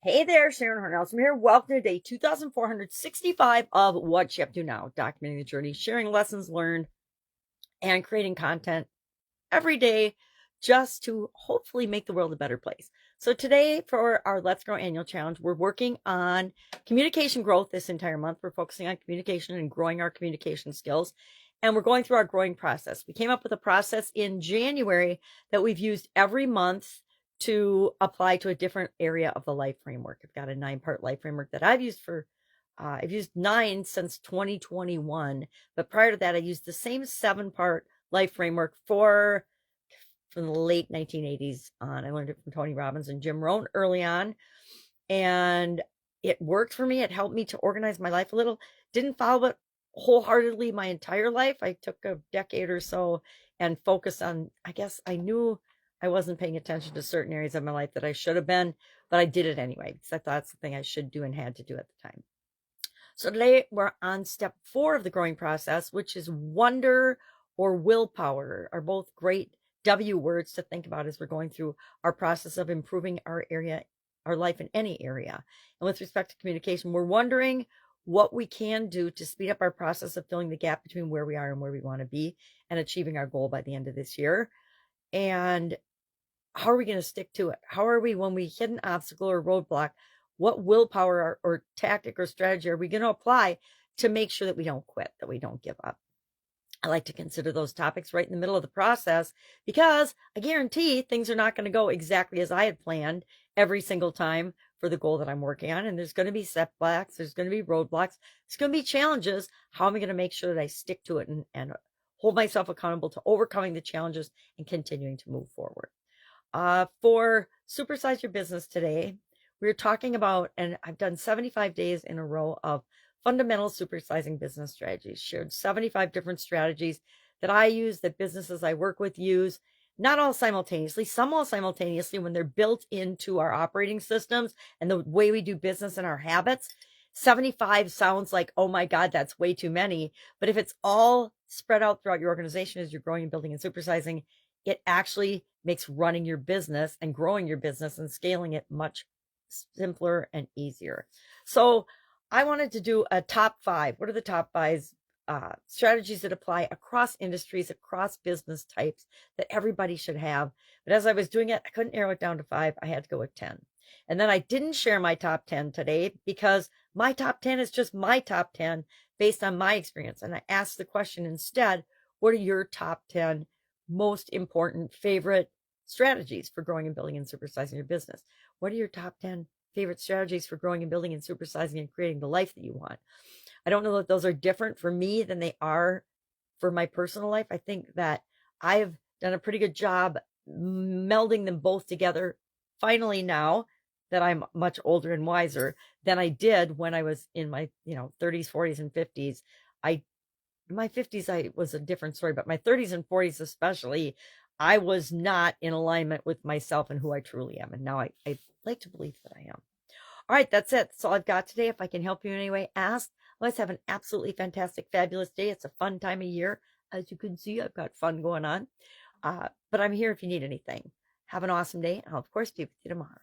Hey there, Sharon Horne-Ellstrom here. Welcome to day 2465 of What You Up To Now, documenting the journey, sharing lessons learned, and creating content every day just to hopefully make the world a better place. So today for our Let's Grow annual challenge, we're working on communication growth this entire month. We're focusing on communication and growing our communication skills. And we're going through our growing process. We came up with a process in January that we've used every month to apply to a different area of the life framework. I've got a 9-part life framework that I've used I've used 9 since 2021. But prior to that, I used the same 7-part life framework from the late 1980s on. I learned it from Tony Robbins and Jim Rohn early on, and it worked for me. It helped me to organize my life a little. Didn't follow it wholeheartedly my entire life. I took a decade or so and focused on, I guess I knew I wasn't paying attention to certain areas of my life that I should have been, but I did it anyway because I thought it's the thing I should do and had to do at the time. So today we're on step 4 of the growing process, which is wonder or willpower, are both great W words to think about as we're going through our process of improving our life in any area. And with respect to communication, we're wondering what we can do to speed up our process of filling the gap between where we are and where we want to be and achieving our goal by the end of this year. And how are we going to stick to it? How are we, when we hit an obstacle or roadblock, what willpower or tactic or strategy are we going to apply to make sure that we don't quit, that we don't give up? I like to consider those topics right in the middle of the process because I guarantee things are not going to go exactly as I had planned every single time for the goal that I'm working on. And there's going to be setbacks. There's going to be roadblocks. There's going to be challenges. How am I going to make sure that I stick to it and hold myself accountable to overcoming the challenges and continuing to move forward? For Supersize Your Business today, we're talking about, and I've done 75 days in a row of fundamental supersizing business strategies, shared 75 different strategies that I use, that businesses I work with use, not all simultaneously, some all simultaneously when they're built into our operating systems and the way we do business and our habits. 75 sounds like, oh my God, that's way too many. But if it's all spread out throughout your organization as you're growing and building and supersizing, it actually makes running your business and growing your business and scaling it much simpler and easier. So I wanted to do a top 5. What are the top 5 strategies that apply across industries, across business types that everybody should have? But as I was doing it, I couldn't narrow it down to 5. I had to go with 10. And then I didn't share my top 10 today because my top 10 is just my top 10 based on my experience. And I asked the question instead, what are your top 10 most important favorite strategies for growing and building and supersizing your business? What are your top 10 favorite strategies for growing and building and supersizing and creating the life that you want? I don't know that those are different for me than they are for my personal life. I think that I've done a pretty good job melding them both together finally now that I'm much older and wiser than I did when I was in my 30s, 40s, and 50s. My 50s, I was a different story, but my 30s and 40s especially, I was not in alignment with myself and who I truly am. And now I like to believe that I am. All right, that's it. That's all I've got today. If I can help you in any way, ask. Let's have an absolutely fantastic, fabulous day. It's a fun time of year. As you can see, I've got fun going on. But I'm here if you need anything. Have an awesome day. I'll, of course, be with you tomorrow.